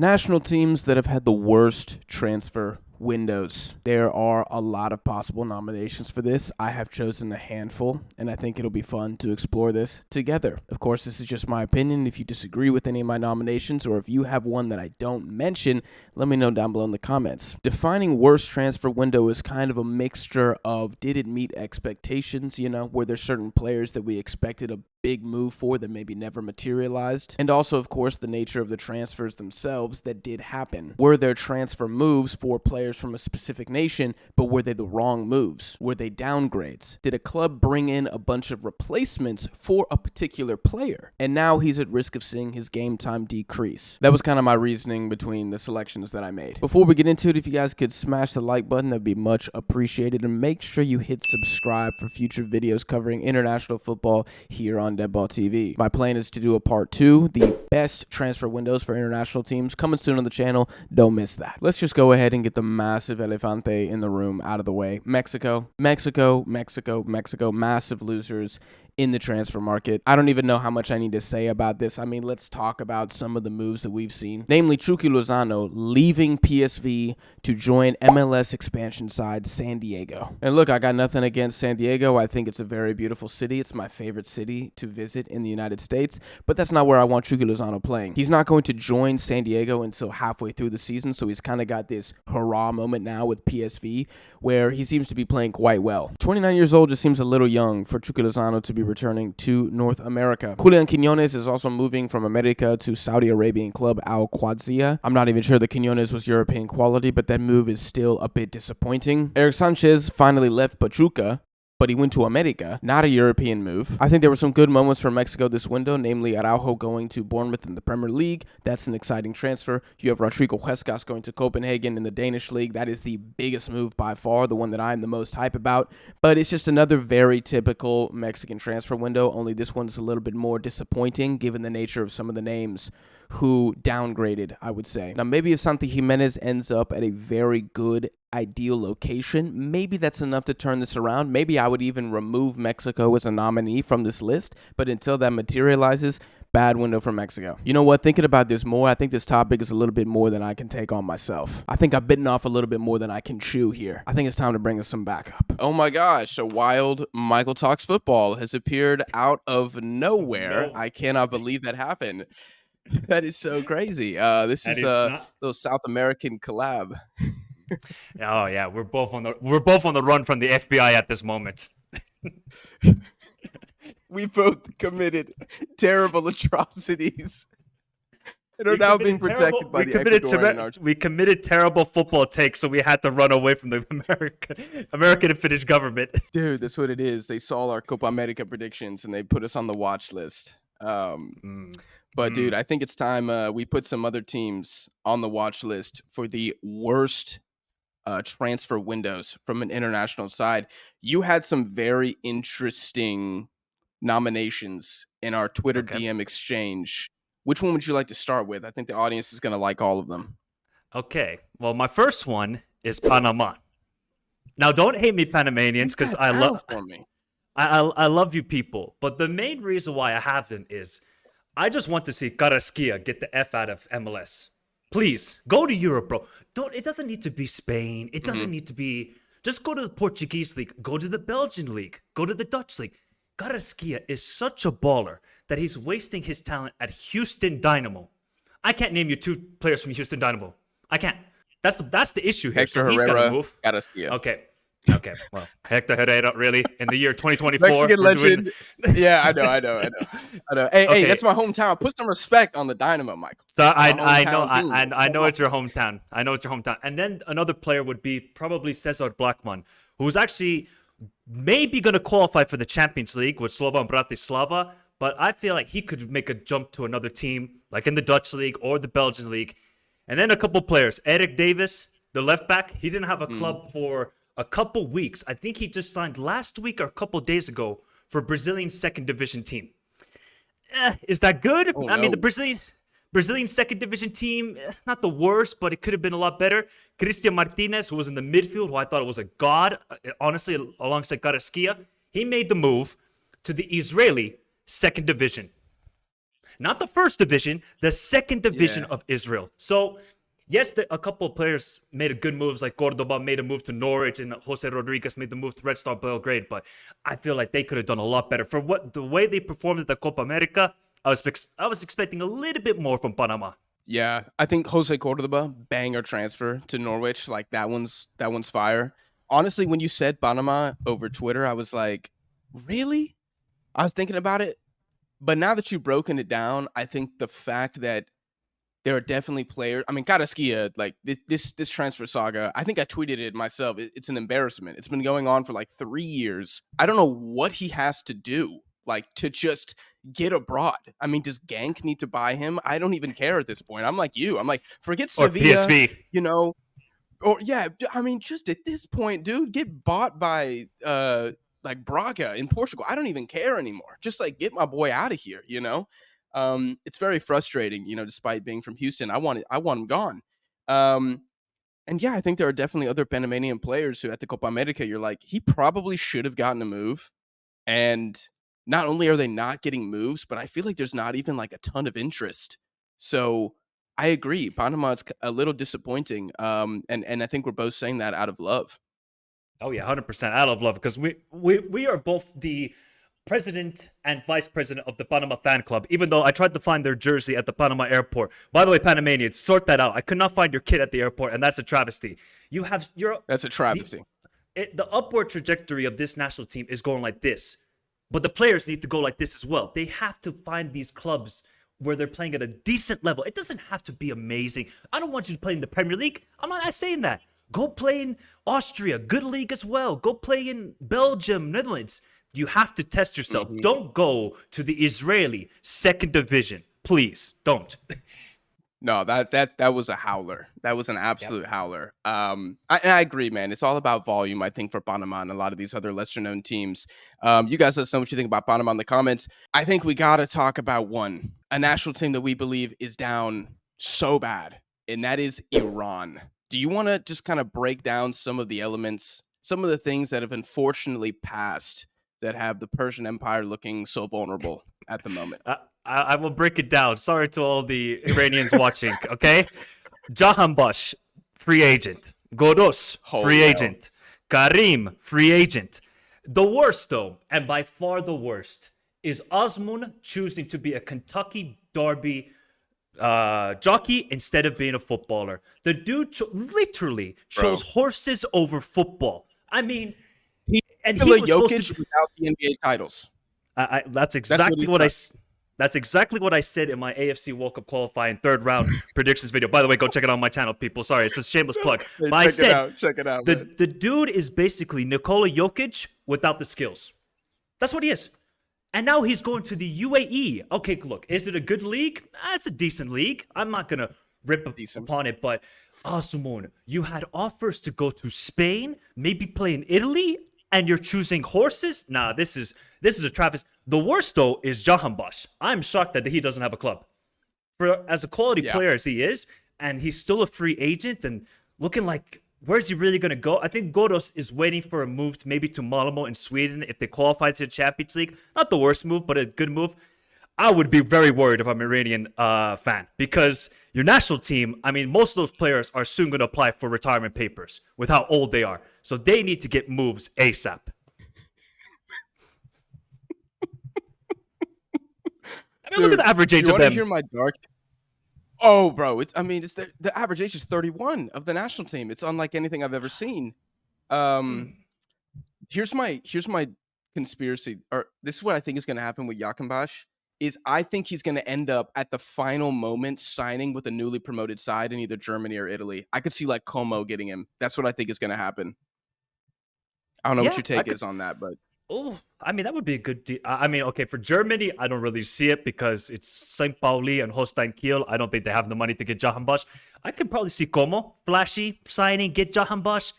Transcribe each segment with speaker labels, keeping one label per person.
Speaker 1: National teams that have had the worst transfer windows. There are a lot of possible nominations for this. I have chosen a handful, and I think it'll be fun to explore this together. Of course, this is just my opinion. If you disagree with any of my nominations, or if you have one that I don't mention, let me know down below in the comments. Defining worst transfer window is kind of a mixture of did it meet expectations, were there certain players that we expected a big move for that maybe never materialized, and also of course the nature of the transfers themselves that did happen. Were there transfer moves for players from a specific nation, but were they the wrong moves? Were they downgrades? Did a club bring in a bunch of replacements for a particular player, and now he's at risk of seeing his game time decrease? That was kind of my reasoning between the selections that I made. Before we get into it, if you guys could smash the like button, that'd be much appreciated, and make sure you hit subscribe for future videos covering international football here on Deadball TV. My plan is to do a part 2, the best transfer windows for international teams, coming soon on the channel. Don't miss that. Let's just go ahead and get the massive elefante in the room out of the way. Mexico, massive losers in the transfer market. I don't even know how much I need to say about this. I mean, let's talk about some of the moves that we've seen. Namely, Chucky Lozano leaving PSV to join MLS expansion side San Diego. And look, I got nothing against San Diego. I think it's a very beautiful city. It's my favorite city to visit in the United States, but that's not where I want Chucky Lozano playing. He's not going to join San Diego until halfway through the season, so he's kind of got this hurrah moment now with PSV, where he seems to be playing quite well. 29 years old just seems a little young for Chucky Lozano to be returning to North America. Julian Quinones is also moving from America to Saudi Arabian club Al Qadsiya. I'm not even sure that Quinones was European quality, but that move is still a bit disappointing. Eric Sanchez finally left Pachuca, but he went to America, not a European move. I think there were some good moments for Mexico this window, namely Araujo going to Bournemouth in the Premier League. That's an exciting transfer. You have Rodrigo Huescas going to Copenhagen in the Danish league. That is the biggest move by far, the one that I'm the most hype about. But it's just another very typical Mexican transfer window, only this one's a little bit more disappointing given the nature of some of the names who downgraded, I would say. Now, maybe if Santi Jimenez ends up at a very good, ideal location, maybe that's enough to turn this around. Maybe I would even remove Mexico as a nominee from this list, but until that materializes, bad window for Mexico. You know what? Thinking about this more, I think this topic is a little bit more than I can take on myself. I think I've bitten off a little bit more than I can chew here. I think it's time to bring us some backup. Oh my gosh, a wild Michael Talks Football has appeared out of nowhere. I cannot believe that happened. That is so crazy. This is a little South American collab.
Speaker 2: Oh yeah, we're both on the run from the FBI at this moment.
Speaker 1: We both committed terrible atrocities and are now being protected by the Ecuadorian arch.
Speaker 2: We committed terrible football takes, so we had to run away from the American and Finnish government.
Speaker 1: Dude, that's what it is. They saw our Copa America predictions and they put us on the watch list. But dude, I think it's time we put some other teams on the watch list for the worst transfer windows from an international side. You had some very interesting nominations in our Twitter DM exchange. Which one would you like to start with? I think the audience is going to like all of them.
Speaker 2: Okay. Well, my first one is Panama. Now, don't hate me, Panamanians, because I love you people. But the main reason why I have them is I just want to see Carrasquilla get the F out of MLS. Please, go to Europe, bro. It doesn't need to be Spain. It doesn't need to be... Just go to the Portuguese league. Go to the Belgian league. Go to the Dutch league. Carrasquilla is such a baller that he's wasting his talent at Houston Dynamo. I can't name you 2 players from Houston Dynamo. I can't. That's the issue here.
Speaker 1: Hector
Speaker 2: so he's got to move.
Speaker 1: Carrasquilla.
Speaker 2: Okay. Well, Hector Herrera, really, in the year 2024.
Speaker 1: Mexican legend. Yeah, I know. Hey, that's my hometown. Put some respect on the Dynamo, Michael.
Speaker 2: So I know it's your hometown. I know it's your hometown. And then another player would be probably Cesar Blackman, who's actually maybe going to qualify for the Champions League with Slovan Bratislava, but I feel like he could make a jump to another team, like in the Dutch league or the Belgian league. And then a couple players. Eric Davis, the left back, he didn't have a club for a couple weeks. I think he just signed last week or a couple days ago for Brazilian second division team. Is that good?
Speaker 1: Oh,
Speaker 2: I mean,
Speaker 1: no.
Speaker 2: the Brazilian second division team, not the worst, but it could have been a lot better. Cristian Martinez, who was in the midfield, who I thought was a god, honestly, alongside Carrasquilla, he made the move to the Israeli second division. Not the first division, the second division of Israel. So, yes, a couple of players made a good moves, like Cordoba made a move to Norwich and Jose Rodriguez made the move to Red Star Belgrade, but I feel like they could have done a lot better. For the way they performed at the Copa America, I was expecting a little bit more from Panama.
Speaker 1: Yeah, I think Jose Cordoba, banger transfer to Norwich. Like that one's fire. Honestly, when you said Panama over Twitter, I was like, really? I was thinking about it. But now that you've broken it down, I think the fact that there are definitely players. I mean, Carrasquilla, like this transfer saga, I think I tweeted it myself. It's an embarrassment. It's been going on for like 3 years. I don't know what he has to do, like, to just get abroad. I mean, does Genk need to buy him? I don't even care at this point. I'm like you. I'm like, forget Sevilla,
Speaker 2: or PSV.
Speaker 1: you know. Or yeah, I mean, just at this point, dude, get bought by like Braga in Portugal. I don't even care anymore. Just like get my boy out of here, you know? It's very frustrating, you know, despite being from Houston. I want him gone. And yeah, I think there are definitely other Panamanian players who at the Copa America, you're like, he probably should have gotten a move. And not only are they not getting moves, but I feel like there's not even like a ton of interest. So I agree. Panama is a little disappointing. And I think we're both saying that out of love.
Speaker 2: Oh yeah, 100% out of love, because we are both the president and vice president of the Panama fan club, even though I tried to find their jersey at the Panama airport. By the way, Panamanians, sort that out. I could not find your kid at the airport, and that's a travesty. That's
Speaker 1: a travesty.
Speaker 2: The upward trajectory of this national team is going like this, but the players need to go like this as well. They have to find these clubs where they're playing at a decent level. It doesn't have to be amazing. I don't want you to play in the Premier League. I'm not saying that. Go play in Austria, good league as well. Go play in Belgium, Netherlands. You have to test yourself. Mm-hmm. Don't go to the Israeli second division. Please, don't.
Speaker 1: No, that was a howler. That was an absolute howler. I agree, man. It's all about volume, I think, for Panama and a lot of these other lesser-known teams. You guys let us know what you think about Panama in the comments. I think we got to talk about a national team that we believe is down so bad, and that is Iran. Do you want to just kind of break down some of the elements, some of the things that have unfortunately passed that have the Persian Empire looking so vulnerable at the moment?
Speaker 2: I will break it down. Sorry to all the Iranians watching, okay? Jahanbash, free agent. Godos, free agent. Karim, free agent. The worst, though, and by far the worst, is Osman choosing to be a Kentucky Derby jockey instead of being a footballer. The dude literally chose horses over football. I mean,
Speaker 1: he was Jokic without the NBA titles.
Speaker 2: That's exactly That's exactly what I said in my AFC World Cup qualifying third round predictions video. By the way, go check it out on my channel, people. Sorry, it's a shameless plug. But I said,
Speaker 1: check it out.
Speaker 2: The dude is basically Nikola Jokic without the skills. That's what he is. And now he's going to the UAE. Okay, look, is it a good league? It's a decent league. I'm not going to rip upon it, but Osman, you had offers to go to Spain, maybe play in Italy, and you're choosing horses? Nah, this is a travesty. The worst, though, is Jahanbash. I'm shocked that he doesn't have a club. As a quality player as he is, and he's still a free agent and looking like, where's he really going to go? I think Godos is waiting for a move maybe to Malmo in Sweden if they qualify to the Champions League. Not the worst move, but a good move. I would be very worried if I'm an Iranian fan, because your national team, I mean, most of those players are soon going to apply for retirement papers with how old they are. So they need to get moves ASAP. I mean, look at the average age of them.
Speaker 1: Hear my dark? Oh, bro, it's the average age is 31 of the national team. It's unlike anything I've ever seen. Here's my conspiracy, or this is what I think is going to happen with Jahanbash. Is I think he's going to end up at the final moment signing with a newly promoted side in either Germany or Italy. I could see like Como getting him. That's what I think is going to happen. I don't know what your take is on that, but.
Speaker 2: Oh, I mean, that would be a good deal. I mean, okay, for Germany, I don't really see it because it's St. Pauli and Holstein Kiel. I don't think they have the money to get Jahanbash. I could probably see Como, flashy, signing, get Jahanbash.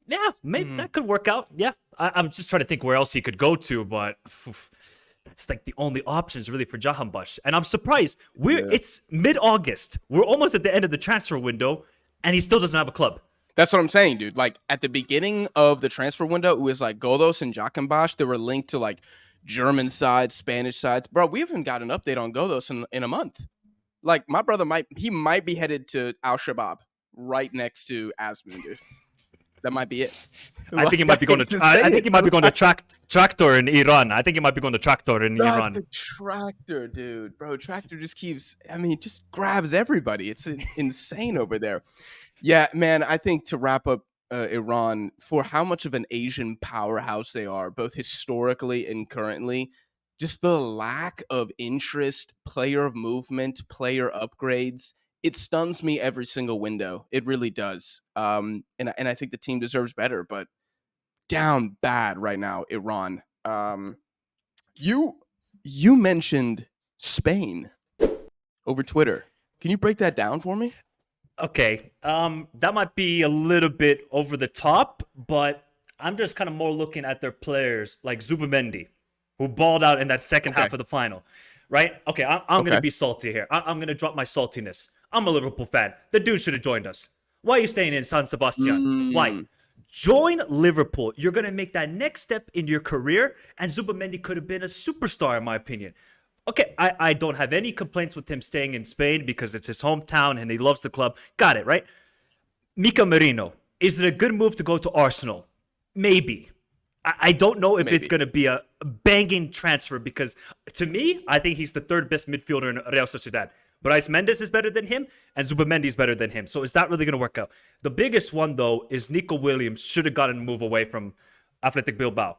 Speaker 2: Yeah, maybe that could work out. Yeah, I'm just trying to think where else he could go to, but that's like the only options really for Jahanbash. And I'm surprised. It's mid-August. We're almost at the end of the transfer window, and he still doesn't have a club.
Speaker 1: That's what I'm saying, dude. Like, at the beginning of the transfer window, it was like Godos and Jahanbash. They were linked to, like, German sides, Spanish sides. Bro, we haven't got an update on Godos in a month. Like, my brother might be headed to Al Shabaab right next to Asmund, dude. That might be it.
Speaker 2: I think he
Speaker 1: Like,
Speaker 2: might be going
Speaker 1: hate
Speaker 2: to.
Speaker 1: say
Speaker 2: I think
Speaker 1: it,
Speaker 2: he might be
Speaker 1: but
Speaker 2: going to Tractor in Iran. I think he might be going to Tractor in
Speaker 1: not
Speaker 2: Iran.
Speaker 1: the Tractor, dude. Bro, Tractor just keeps. I mean, just grabs everybody. It's insane over there. Yeah, man. I think to wrap up Iran, for how much of an Asian powerhouse they are, both historically and currently, just the lack of interest, player movement, player upgrades, it stuns me every single window. It really does. And I think the team deserves better, but down bad right now, Iran. You you mentioned Spain over Twitter. Can you break that down for me?
Speaker 2: Okay, that might be a little bit over the top, but I'm just kind of more looking at their players like Zubamendi, who balled out in that second
Speaker 1: Okay.
Speaker 2: half of the final, right? Okay, I'm
Speaker 1: Okay.
Speaker 2: gonna be salty here. I'm gonna drop my saltiness. I'm a Liverpool fan. The dude should have joined us. Why are you staying in San Sebastian? Why?
Speaker 1: Mm,
Speaker 2: Join Liverpool. You're gonna make that next step in your career, and Zubamendi could have been a superstar, in my opinion. Okay, I don't have any complaints with him staying in Spain because it's his hometown and he loves the club. Got it, right? Mika Merino. Is it a good move to go to Arsenal? Maybe. I don't know if it's
Speaker 1: maybe.
Speaker 2: going to be a banging transfer because to me, I think he's the third best midfielder in Real Sociedad. Bryce Mendes is better than him and Zubamendi is better than him. So is that really going to work out? The biggest one, though, is Nico Williams should have gotten a move away from Athletic Bilbao.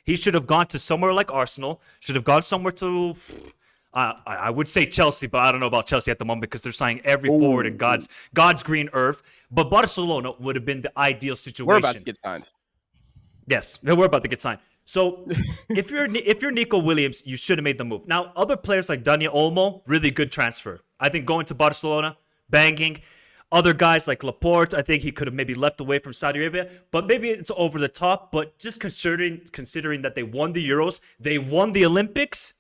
Speaker 2: He should have gone to somewhere like Arsenal. Should have gone somewhere to, I would say Chelsea, but I don't know about Chelsea at the moment because they're signing every forward in
Speaker 1: Ooh,
Speaker 2: God's green earth. But Barcelona would have been the ideal
Speaker 1: we're about to
Speaker 2: situation.
Speaker 1: get signed.
Speaker 2: Yes, we're about to get signed. So if you're Nico Williams, you should have made the move. Now other players like Dani Olmo, really good transfer. I think going to Barcelona, banging. Other guys like Laporte, I think he could have maybe left away from Saudi Arabia, but maybe it's over the top. But just considering that they won the Euros, they won the Olympics,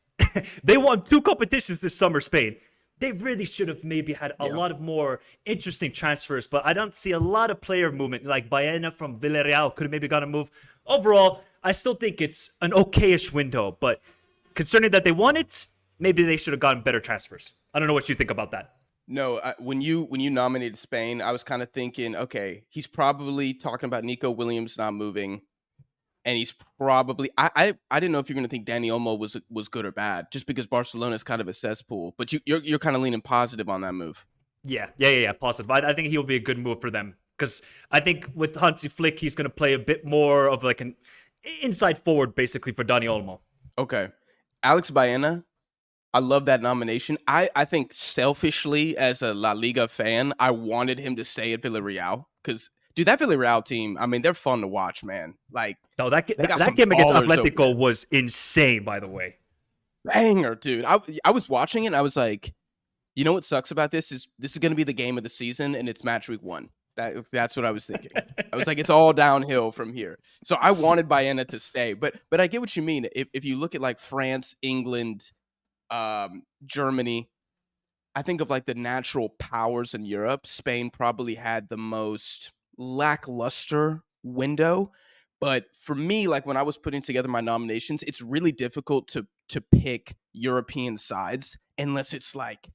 Speaker 2: they won two competitions this summer, Spain. They really should have maybe had a
Speaker 1: Yeah.
Speaker 2: lot of more interesting transfers, but I don't see a lot of player movement. Like Baena from Villarreal could have maybe got a move. Overall, I still think it's an okayish window, but concerning that they won it, maybe they should have gotten better transfers. I don't know what you think about that.
Speaker 1: No, when you nominated Spain, I was kind of thinking, okay, he's probably talking about Nico Williams not moving, and he's probably I didn't know if you're going to think Dani Olmo was good or bad, just because Barcelona is kind of a cesspool. But you're kind of leaning positive on that move.
Speaker 2: Yeah. Positive. I think he'll be a good move for them because I think with Hansi Flick, he's going to play a bit more of like an inside forward, basically for Dani Olmo.
Speaker 1: Okay, Alex Baena. I love that nomination. I think selfishly, as a La Liga fan, I wanted him to stay at Villarreal because, dude, that Villarreal team, I mean, they're fun to watch, man. Like,
Speaker 2: No,
Speaker 1: they got
Speaker 2: that
Speaker 1: some
Speaker 2: game against
Speaker 1: ballers over
Speaker 2: Atletico was insane, by the way.
Speaker 1: there. Banger, dude. I was watching it and I was like, you know what sucks about this is going to be the game of the season and it's match week 1. That's what I was thinking. I was like, it's all downhill from here. So I wanted Baena to stay, but I get what you mean. If you look at like France, England, Germany, I think of like the natural powers in Europe. Spain probably had the most lackluster window. But for me, like when I was putting together my nominations, it's really difficult to pick European sides unless it's like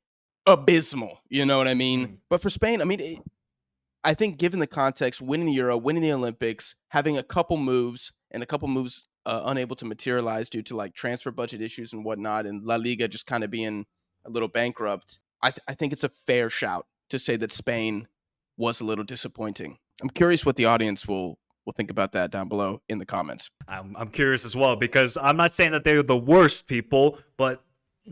Speaker 1: abysmal. You know what I mean?
Speaker 2: Mm.
Speaker 1: But for Spain, I mean, I think given the context, winning the Euro, winning the Olympics, having a couple moves and a couple moves unable to materialize due to like transfer budget issues and whatnot, and La Liga just kind of being a little bankrupt, I think it's a fair shout to say that Spain was a little disappointing. I'm curious what the audience will think about that down below in the comments.
Speaker 2: I'm curious as well because I'm not saying that they're the worst people, but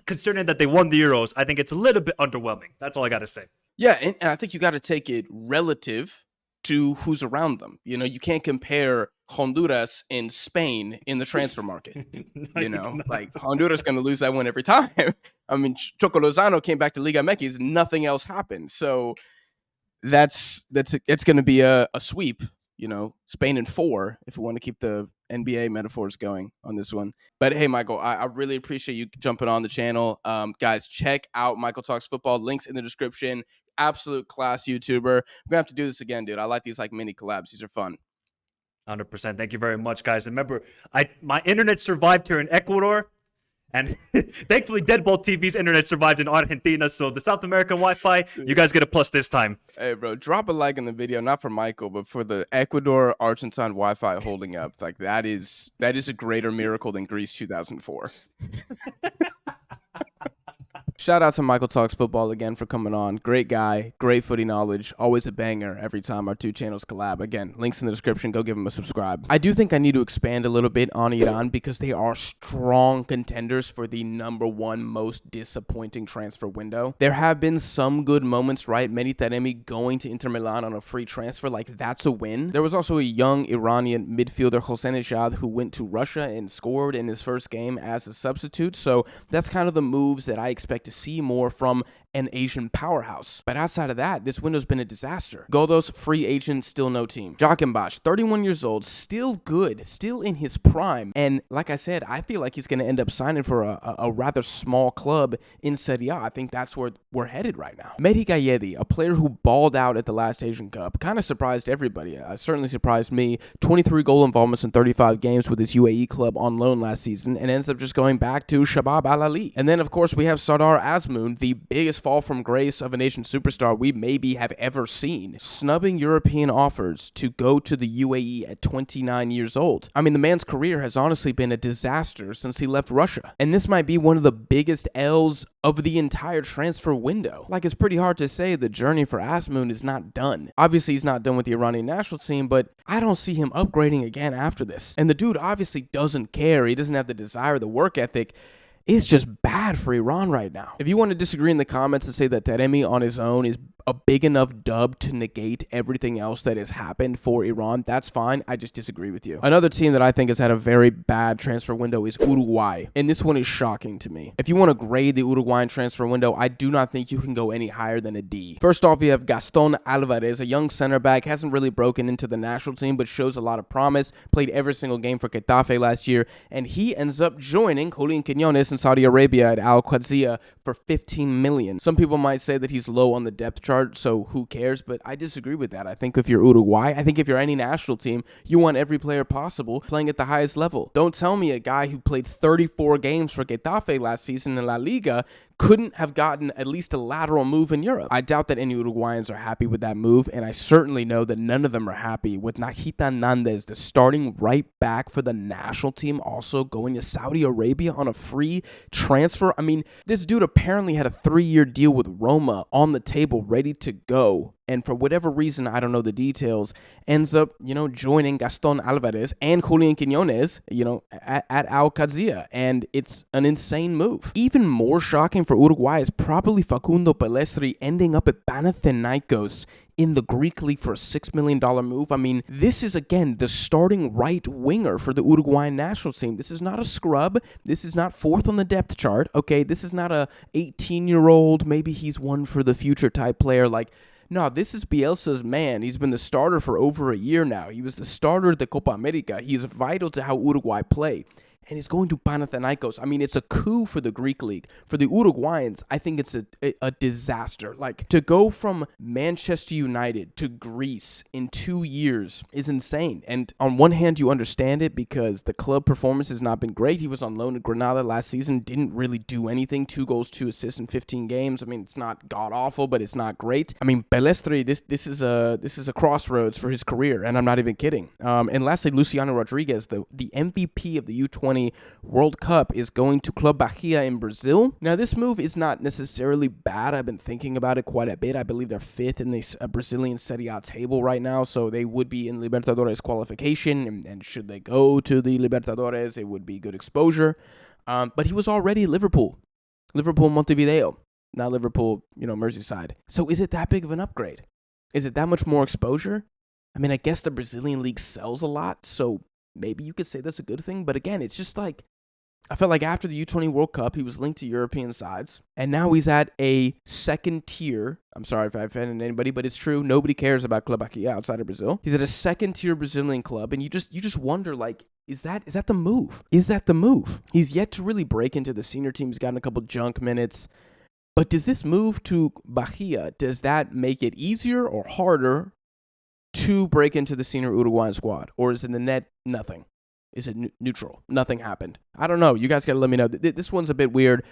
Speaker 2: considering that they won the Euros, I think it's a little bit underwhelming. That's all I got to say.
Speaker 1: Yeah, and I think you got to take it relative to who's around them. You know, you can't compare Honduras and Spain in the transfer market.
Speaker 2: No,
Speaker 1: You know, like Honduras going to lose that one every time. I mean, Choco Lozano came back to Liga MX, nothing else happened. So it's going to be a sweep. You know, Spain in 4 if we want to keep the NBA metaphors going on this one. But hey, Michael, I really appreciate you jumping on the channel. Guys, check out Michael Talks Football. Links in the description. Absolute class YouTuber. We're gonna have to do this again, dude. I like these like mini collabs. These are fun.
Speaker 2: 100%. Thank you very much, guys. And remember, my internet survived here in Ecuador, and thankfully Deadbolt TV's internet survived in Argentina. So the South American Wi-Fi, you guys get a plus this time.
Speaker 1: Hey, bro, drop a like in the video, not for Michael, but for the Ecuador Argentine Wi-Fi holding up. Like that is a greater miracle than Greece 2004. Shout out to Michael Talks Football again for coming on. Great guy, great footy knowledge, always a banger every time our two channels collab. Again, links in the description. Go give him a subscribe. I do think I need to expand a little bit on Iran because they are strong contenders for the #1 most disappointing transfer window. There have been some good moments, right? Mehdi Taremi going to Inter Milan on a free transfer, like that's a win. There was also a young Iranian midfielder, Hossein Eshad, who went to Russia and scored in his first game as a substitute. So that's kind of the moves that I expect to see more from an Asian powerhouse. But outside of that, this window's been a disaster. Goldos, free agent, still no team. Joachim Bosch, 31 years old, still good, still in his prime. And like I said, I feel like he's going to end up signing for a rather small club in Serie A. I think that's where we're headed right now. Mehdi Gayedi, a player who balled out at the last Asian Cup, kind of surprised everybody. Certainly surprised me. 23 goal involvements in 35 games with his UAE club on loan last season and ends up just going back to Shabab Al Ahly. And then, of course, we have Sardar Azmoun, the biggest fall from grace of a nation superstar we maybe have ever seen, snubbing European offers to go to the UAE at 29 years old. I mean, the man's career has honestly been a disaster since he left Russia. And this might be one of the biggest L's of the entire transfer window. Like, it's pretty hard to say the journey for Azmoun is not done. Obviously, he's not done with the Iranian national team, but I don't see him upgrading again after this. And the dude obviously doesn't care. He doesn't have the desire, the work ethic. It's just bad for Iran right now. If you want to disagree in the comments and say that Taremi on his own is a big enough dub to negate everything else that has happened for Iran, that's fine. I just disagree with you. Another team that I think has had a very bad transfer window is Uruguay, and this one is shocking to me. If you want to grade the Uruguayan transfer window, I do not think you can go any higher than a D. First off, you have Gaston Alvarez, a young center back, hasn't really broken into the national team, but shows a lot of promise, played every single game for Getafe last year, and he ends up joining Julian Quiñones in Saudi Arabia at Al Qadsiya for $15 million. Some people might say that he's low on the depth chart, so who cares? But I disagree with that. I think if you're Uruguay, I think if you're any national team, you want every player possible playing at the highest level. Don't tell me a guy who played 34 games for Getafe last season in La Liga couldn't have gotten at least a lateral move in Europe. I doubt that any Uruguayans are happy with that move, and I certainly know that none of them are happy with Najita Nandez, the starting right back for the national team, also going to Saudi Arabia on a free transfer. I mean, this dude apparently had a 3-year deal with Roma on the table, ready to go. And for whatever reason, I don't know the details, ends up, joining Gaston Alvarez and Julian Quiñones, at Al Qadsiya. And it's an insane move. Even more shocking for Uruguay is probably Facundo Pelestri ending up at Panathinaikos in the Greek league for a $6 million move. I mean, this is, again, the starting right winger for the Uruguayan national team. This is not a scrub. This is not fourth on the depth chart, okay? This is not a 18-year-old, maybe he's one for the future type player. No, this is Bielsa's man. He's been the starter for over a year now. He was the starter at the Copa America. He is vital to how Uruguay play. And he's going to Panathinaikos. I mean, it's a coup for the Greek league. For the Uruguayans, I think it's a disaster. To go from Manchester United to Greece in 2 years is insane. And on one hand, you understand it because the club performance has not been great. He was on loan at Granada last season, didn't really do anything. 2 goals, 2 assists in 15 games. I mean, it's not god-awful, but it's not great. I mean, Pelestri, this is a crossroads for his career, and I'm not even kidding. And lastly, Luciano Rodriguez, the MVP of the U20 World Cup, is going to Club Bahia in Brazil. Now, this move is not necessarily bad. I've been thinking about it quite a bit. I believe they're 5th in the Brazilian Serie A table right now, so they would be in Libertadores qualification, and should they go to the Libertadores, it would be good exposure. But he was already at Liverpool Montevideo, not Liverpool, Merseyside. So is it that big of an upgrade? Is it that much more exposure? I mean, I guess the Brazilian league sells a lot, so maybe you could say that's a good thing. But again, it's just I felt like after the U20 World Cup, he was linked to European sides, and now he's at a second tier. I'm sorry if I offended anybody, but it's true. Nobody cares about Club Bahia outside of Brazil. He's at a second tier Brazilian club, and you just wonder, is that the move? Is that the move? He's yet to really break into the senior team. He's gotten a couple junk minutes. But does this move to Bahia, does that make it easier or harder to break into the senior Uruguayan squad? Or is it the net nothing? Is it neutral? Nothing happened. I don't know. You guys got to let me know. This one's a bit weird,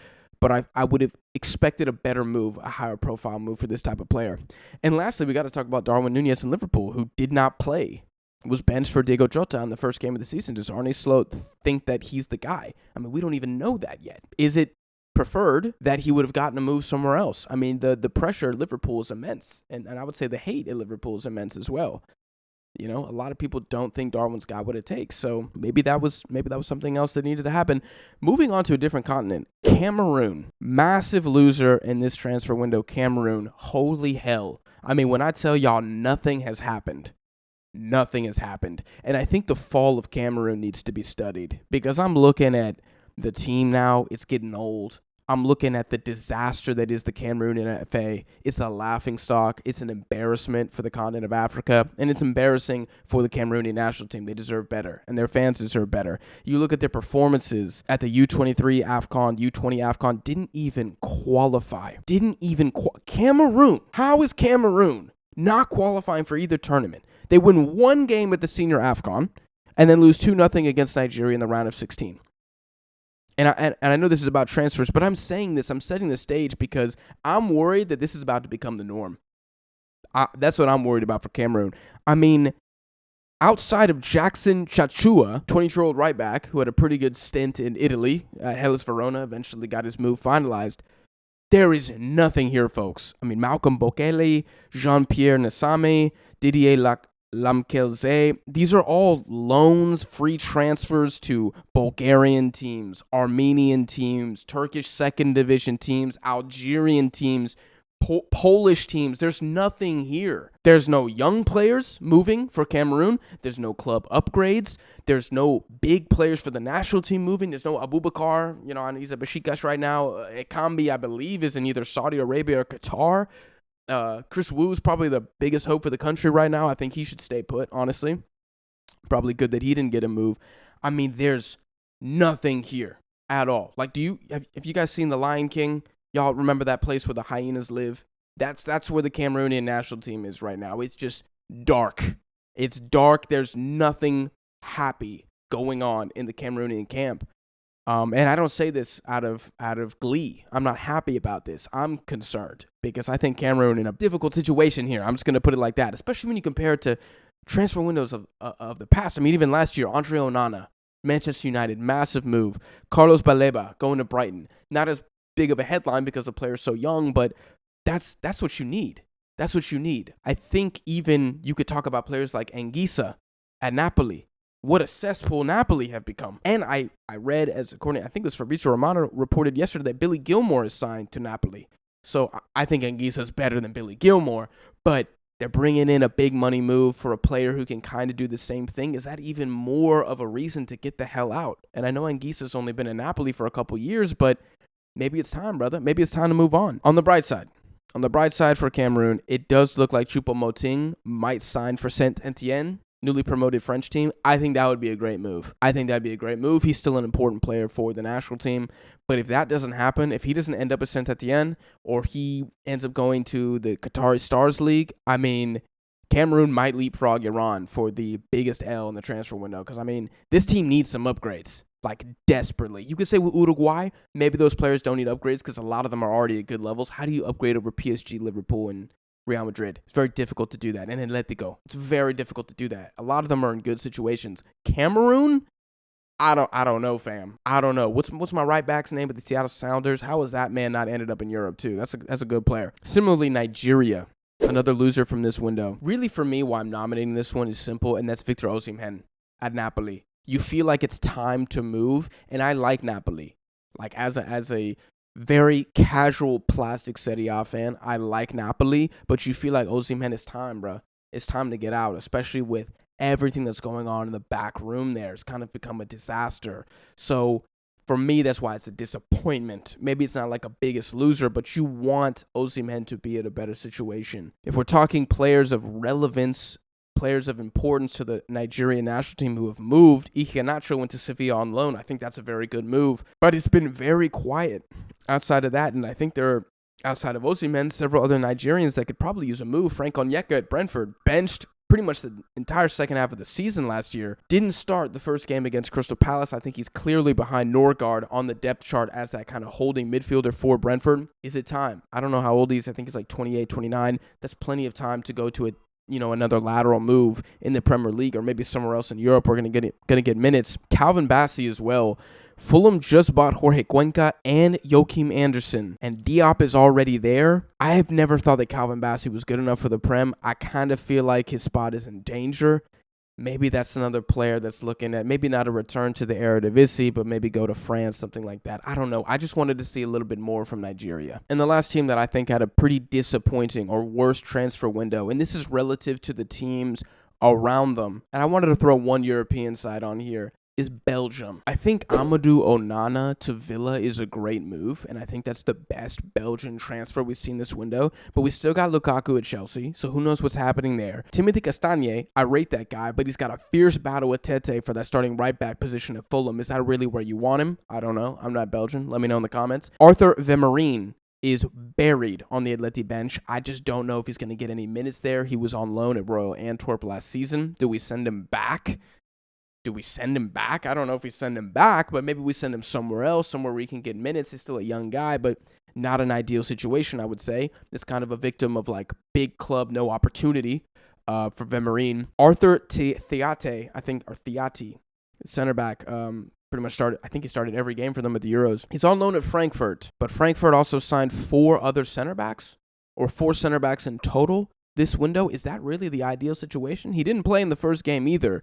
Speaker 1: but I would have expected a better move, a higher profile move for this type of player. And lastly, we got to talk about Darwin Núñez in Liverpool, who did not play. Was benched for Diego Jota in the first game of the season. Does Arne Slot think that he's the guy? I mean, we don't even know that yet. Is it preferred that he would have gotten a move somewhere else? I mean, the pressure at Liverpool is immense, and I would say the hate at Liverpool is immense as well. You know, a lot of people don't think Darwin's got what it takes. So maybe that was something else that needed to happen. Moving on to a different continent, Cameroon, massive loser in this transfer window. Cameroon, holy hell! I mean, when I tell y'all nothing has happened. Nothing has happened. And I think the fall of Cameroon needs to be studied because I'm looking at the team now. It's getting old. I'm looking at the disaster that is the Cameroonian FA. It's a laughingstock. It's an embarrassment for the continent of Africa. And it's embarrassing for the Cameroonian national team. They deserve better. And their fans deserve better. You look at their performances at the U23 AFCON, U20 AFCON, didn't even qualify. Cameroon. How is Cameroon not qualifying for either tournament? They win one game at the senior AFCON and then lose 2-0 against Nigeria in the round of 16. And I know this is about transfers, but I'm saying this, I'm setting the stage because I'm worried that this is about to become the norm. That's what I'm worried about for Cameroon. I mean, outside of Jackson Chachua, 22-year-old right back, who had a pretty good stint in Italy at Hellas Verona, eventually got his move finalized, there is nothing here, folks. I mean, Malcolm Bokele, Jean-Pierre Nassame, Didier Lamkelze, these are all loans, free transfers to Bulgarian teams, Armenian teams, Turkish second division teams, Algerian teams, Polish teams. There's nothing here. There's no young players moving for Cameroon. There's no club upgrades. There's no big players for the national team moving. There's no Abubakar. You know, he's at Besiktas right now. Ekambi, I believe, is in either Saudi Arabia or Qatar. Chris Wu is probably the biggest hope for the country right now. I think he should stay put, honestly. Probably good that he didn't get a move. I mean, there's nothing here at all. Like, have you guys seen The Lion King? Y'all remember that place where the hyenas live? That's where the Cameroonian national team is right now. It's just dark. It's dark. There's nothing happy going on in the Cameroonian camp. And I don't say this out of glee. I'm not happy about this. I'm concerned because I think Cameroon in a difficult situation here. I'm just going to put it like that, especially when you compare it to transfer windows of the past. I mean, even last year, Andre Onana, Manchester United, massive move. Carlos Baleba going to Brighton. Not as big of a headline because the player's so young, but that's what you need. That's what you need. I think even you could talk about players like Anguissa at Napoli. What a cesspool Napoli have become. And I read, I think it was Fabrizio Romano reported yesterday that Billy Gilmour is signed to Napoli. So I think Anguissa is better than Billy Gilmour, but they're bringing in a big money move for a player who can kind of do the same thing. Is that even more of a reason to get the hell out? And I know Anguissa's only been in Napoli for a couple years, but maybe it's time, brother. Maybe it's time to move on. On the bright side for Cameroon, it does look like Choupo-Moting might sign for Saint-Etienne, newly promoted French team. I think that would be a great move. He's still an important player for the national team. But if that doesn't happen, if he doesn't end up at Saint-Etienne or he ends up going to the Qatari Stars League, I mean, Cameroon might leapfrog Iran for the biggest L in the transfer window. Because, I mean, this team needs some upgrades. Like, desperately. You could say with Uruguay, maybe those players don't need upgrades because a lot of them are already at good levels. How do you upgrade over PSG, Liverpool, and Real Madrid? It's very difficult to do that. And Atletico, it's very difficult to do that. A lot of them are in good situations. Cameroon? I don't know, fam. I don't know. What's my right back's name at the Seattle Sounders? How has that man not ended up in Europe too? That's a good player. Similarly, Nigeria, another loser from this window. Really, for me, why I'm nominating this one is simple, and that's Victor Osimhen at Napoli. You feel like it's time to move, and I like Napoli. Like, as a very casual plastic Serie A fan, I like Napoli, but you feel like Osimhen, it's time, bro. It's time to get out, especially with everything that's going on in the back room there. It's kind of become a disaster. So, for me, that's why it's a disappointment. Maybe it's not like a biggest loser, but you want Osimhen to be at a better situation. If we're talking players of relevance, players of importance to the Nigerian national team who have moved, Iheanacho went to Sevilla on loan. I think that's a very good move, but it's been very quiet outside of that, and I think there are, outside of Osimhen, several other Nigerians that could probably use a move. Frank Onyeka at Brentford, benched pretty much the entire second half of the season last year. Didn't start the first game against Crystal Palace. I think he's clearly behind Norgard on the depth chart as that kind of holding midfielder for Brentford. Is it time? I don't know how old he is. I think he's like 28, 29. That's plenty of time to go to another lateral move in the Premier League or maybe somewhere else in Europe. We're going to get minutes. Calvin Bassey as well. Fulham just bought Jorge Cuenca and Joachim Andersen, and Diop is already there. I have never thought that Calvin Bassey was good enough for the Prem. I kind of feel like his spot is in danger. Maybe that's another player that's looking at maybe not a return to the Eredivisie, but maybe go to France, something like that. I don't know. I just wanted to see a little bit more from Nigeria. And the last team that I think had a pretty disappointing or worse transfer window, and this is relative to the teams around them, and I wanted to throw one European side on here, is Belgium. I think Amadou Onana to Villa is a great move, and I think that's the best Belgian transfer we've seen this window, but we still got Lukaku at Chelsea, so who knows what's happening there. Timothy Castagne, I rate that guy, but he's got a fierce battle with Tete for that starting right back position at Fulham. Is that really where you want him? I don't know. I'm not Belgian. Let me know in the comments. Arthur Vermaeren is buried on the Atleti bench. I just don't know if he's going to get any minutes there. He was on loan at Royal Antwerp last season. Do we send him back? I don't know if we send him back, but maybe we send him somewhere else, somewhere where he can get minutes. He's still a young guy, but not an ideal situation, I would say. It's kind of a victim of like big club, no opportunity for Vermaeren. Arthur Theate, Theati, center back, pretty much started. I think he started every game for them at the Euros. He's on loan at Frankfurt, but Frankfurt also signed 4 other center backs, or 4 center backs in total this window. Is that really the ideal situation? He didn't play in the first game either.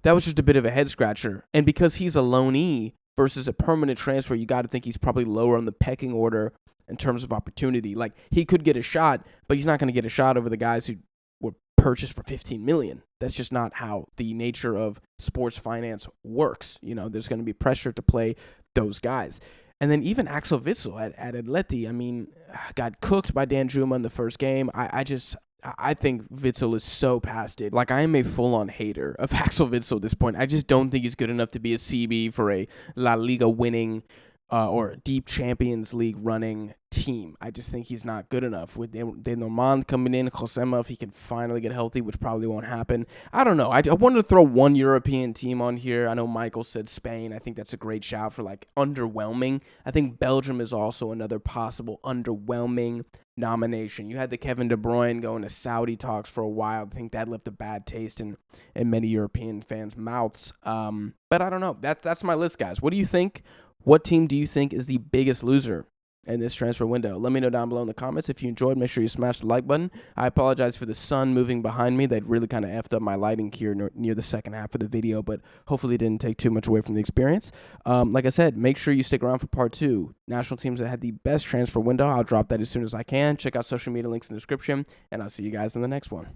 Speaker 1: That was just a bit of a head scratcher. And because he's a loanee versus a permanent transfer, you got to think he's probably lower on the pecking order in terms of opportunity. Like, he could get a shot, but he's not going to get a shot over the guys who were purchased for $15 million. That's just not how the nature of sports finance works. There's going to be pressure to play those guys. And then even Axel Witsel at Atleti, got cooked by Dan Juma in the first game. I think Witsel is so past it. Like, I am a full-on hater of Axel Witsel at this point. I just don't think he's good enough to be a CB for a La Liga winning or deep Champions League running team. I just think he's not good enough. With De Normand coming in, Josema, if he can finally get healthy, which probably won't happen. I don't know. I wanted to throw one European team on here. I know Michael said Spain. I think that's a great shout for, like, underwhelming. I think Belgium is also another possible underwhelming nomination. You had the Kevin De Bruyne going to Saudi talks for a while. I think that left a bad taste in many European fans' mouths. But I don't know. That's my list, guys. What do you think? What team do you think is the biggest loser in this transfer window? Let me know down below in the comments. If you enjoyed, make sure you smash the like button. I apologize for the sun moving behind me. That really kind of effed up my lighting here near the second half of the video, but hopefully it didn't take too much away from the experience. Like I said, make sure you stick around for part 2. National teams that had the best transfer window. I'll drop that as soon as I can. Check out social media links in the description, and I'll see you guys in the next one.